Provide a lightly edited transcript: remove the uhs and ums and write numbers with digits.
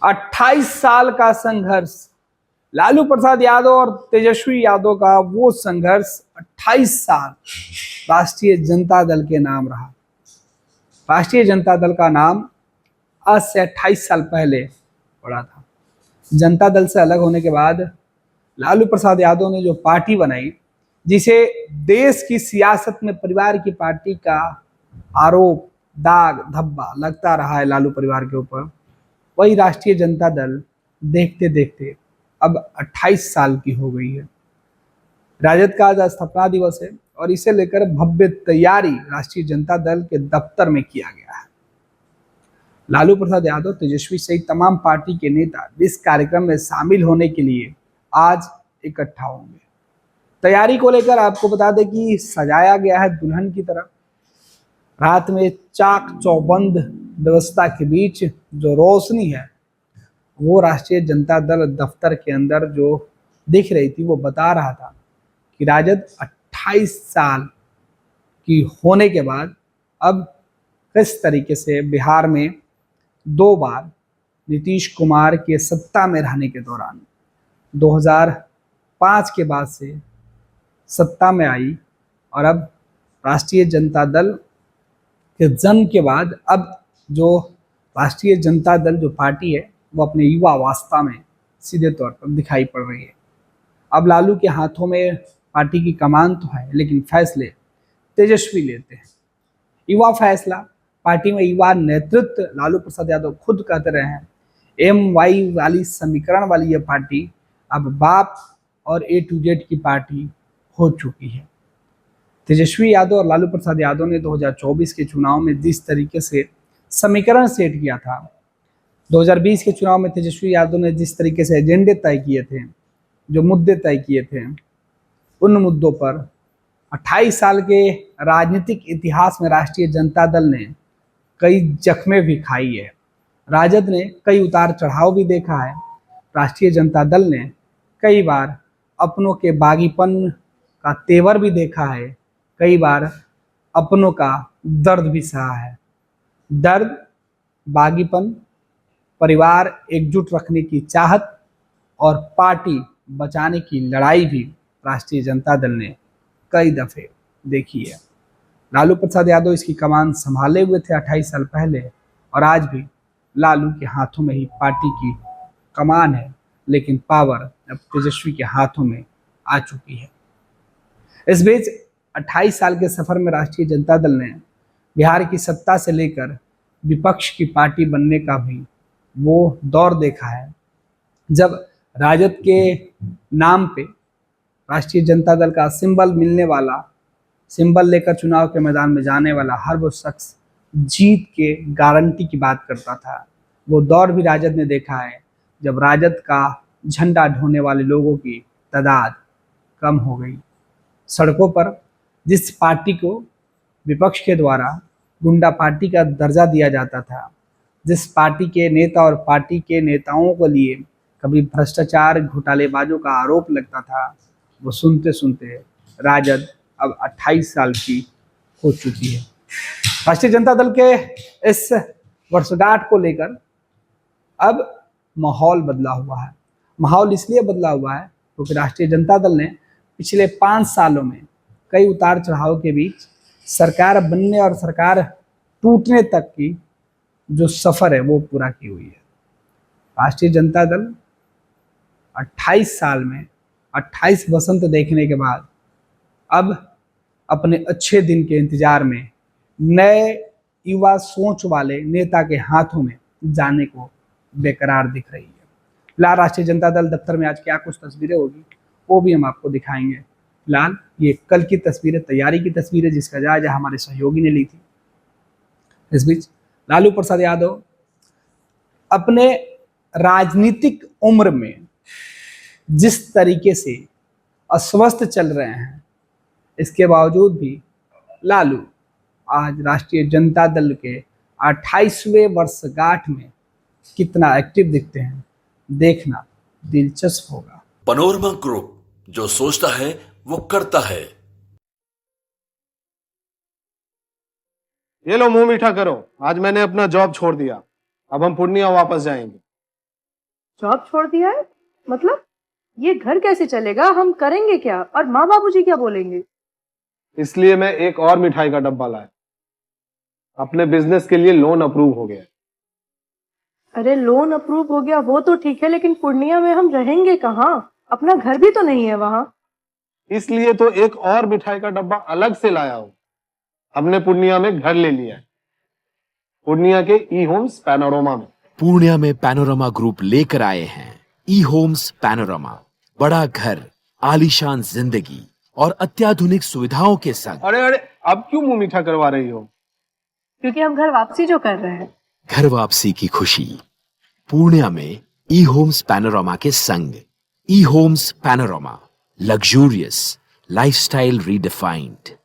28 साल का संघर्ष, लालू प्रसाद यादव और तेजस्वी यादव का वो संघर्ष 28 साल राष्ट्रीय जनता दल के नाम रहा। राष्ट्रीय जनता दल का नाम आज से 28 साल पहले पड़ा था। जनता दल से अलग होने के बाद लालू प्रसाद यादव ने जो पार्टी बनाई, जिसे देश की सियासत में परिवार की पार्टी का आरोप, दाग धब्बा लगता रहा है लालू परिवार के ऊपर, वही राष्ट्रीय जनता दल देखते देखते अब 28 साल की हो गई है। राजद का आज स्थापना दिवस है और इसे लेकर भव्य तैयारी राष्ट्रीय जनता दल के दफ्तर में किया गया है। लालू प्रसाद यादव, तेजस्वी सहित तमाम पार्टी के नेता इस कार्यक्रम में शामिल होने के लिए आज इकट्ठा होंगे। तैयारी को लेकर आपको बता दें कि सजाया गया है दुल्हन की तरह। रात में चाक चौबंद व्यवस्था के बीच जो रोशनी है वो राष्ट्रीय जनता दल दफ्तर के अंदर जो दिख रही थी, वो बता रहा था कि राजद 28 साल की होने के बाद अब किस तरीके से बिहार में 2 बार नीतीश कुमार के सत्ता में रहने के दौरान 2005 के बाद से सत्ता में आई और अब राष्ट्रीय जनता दल के जन्म के बाद अब जो राष्ट्रीय जनता दल जो पार्टी है वो अपने युवा अवस्था में सीधे तौर पर दिखाई पड़ रही है। अब लालू के हाथों में पार्टी की कमान तो है, लेकिन फैसले तेजस्वी लेते हैं। युवा फैसला, पार्टी में युवा नेतृत्व, लालू प्रसाद यादव खुद कहते रहे हैं, MY वाली समीकरण वाली ये पार्टी अब बाप और A to Z की पार्टी हो चुकी है। तेजस्वी यादव और लालू प्रसाद यादव ने 2024 के चुनाव में जिस तरीके से समीकरण सेट किया था, 2020 के चुनाव में तेजस्वी यादव ने जिस तरीके से एजेंडे तय किए थे, जो मुद्दे तय किए थे, उन मुद्दों पर 28 साल के राजनीतिक इतिहास में राष्ट्रीय जनता दल ने कई जख्में भी खाई है। राजद ने कई उतार चढ़ाव भी देखा है। राष्ट्रीय जनता दल ने कई बार अपनों के बागीपन का तेवर भी देखा है, कई बार अपनों का दर्द भी सहा है। दर्द, बागीपन, परिवार एकजुट रखने की चाहत और पार्टी बचाने की लड़ाई भी राष्ट्रीय जनता दल ने कई दफे देखी है। लालू प्रसाद यादव इसकी कमान संभाले हुए थे 28 साल पहले और आज भी लालू के हाथों में ही पार्टी की कमान है, लेकिन पावर अब तेजस्वी के हाथों में आ चुकी है। इस बीच 28 साल के सफर में राष्ट्रीय जनता दल ने बिहार की सत्ता से लेकर विपक्ष की पार्टी बनने का भी वो दौर देखा है, जब राजद के नाम पे राष्ट्रीय जनता दल का सिंबल मिलने वाला, सिंबल लेकर चुनाव के मैदान में जाने वाला हर वो शख्स जीत के गारंटी की बात करता था। वो दौर भी राजद ने देखा है, जब राजद का झंडा ढोने वाले लोगों की तादाद कम हो गई। सड़कों पर जिस पार्टी को विपक्ष के द्वारा गुंडा पार्टी का दर्जा दिया जाता था, जिस पार्टी के नेता और पार्टी के नेताओं को लिए कभी भ्रष्टाचार, घोटालेबाजों का आरोप लगता था, वो सुनते सुनते राजद अब 28 साल की हो चुकी है। राष्ट्रीय जनता दल के इस वर्षगांठ को लेकर अब माहौल बदला हुआ है। माहौल इसलिए बदला हुआ है क्योंकि राष्ट्रीय जनता दल ने पिछले 5 सालों में कई उतार चढ़ाव के बीच सरकार बनने और सरकार टूटने तक की जो सफर है वो पूरा की हुई है। राष्ट्रीय जनता दल 28 साल में 28 वसंत देखने के बाद अब अपने अच्छे दिन के इंतजार में नए युवा सोच वाले नेता के हाथों में जाने को बेकरार दिख रही है। फिलहाल राष्ट्रीय जनता दल दफ्तर में आज क्या कुछ तस्वीरें होगी वो भी हम आपको दिखाएंगे। फिलहाल ये कल की तस्वीरें, तैयारी की तस्वीरें, जिसका जायजा हमारे सहयोगी ने ली थी। इस बीच लालू प्रसाद यादव अपने राजनीतिक उम्र में जिस तरीके से अस्वस्थ चल रहे हैं, इसके बावजूद भी लालू आज राष्ट्रीय जनता दल के 28वें वर्षगांठ में कितना एक्टिव दिखते हैं, देखना दिलचस्प होगा। पनोरमा ग्रुप, जो सोचता है वो करता है। ये लो मुंह मीठा करो, आज मैंने अपना जॉब छोड़ दिया, अब हम पूर्णिया वापस जाएंगे। जॉब छोड़ दिया है? मतलब ये घर कैसे चलेगा? हम करेंगे क्या? और माँ बाबूजी क्या बोलेंगे? इसलिए मैं एक और मिठाई का डब्बा लाया। अपने बिजनेस के लिए लोन अप्रूव हो गया है। अरे लोन अप्रूव हो गया वो तो ठीक है, लेकिन पूर्णिया में हम रहेंगे कहाँ? अपना घर भी तो नहीं है वहां। इसलिए तो एक और मिठाई का डब्बा अलग से लाया हूं। हमने पूर्णिया में घर ले लिया है, पूर्णिया के ई होम्स पैनोरमा में। पूर्णिया में पैनोरमा ग्रुप लेकर आए हैं ई होम्स पैनोरमा। बड़ा घर, आलीशान जिंदगी और अत्याधुनिक सुविधाओं के संग। अरे अरे, अब क्यों मुंह मीठा करवा रही हो? क्योंकि हम घर वापसी जो कर रहे हैं। घर वापसी की खुशी पूर्णिया में ई होम्स पैनोरमा के संग। ई homes panorama, luxurious lifestyle redefined.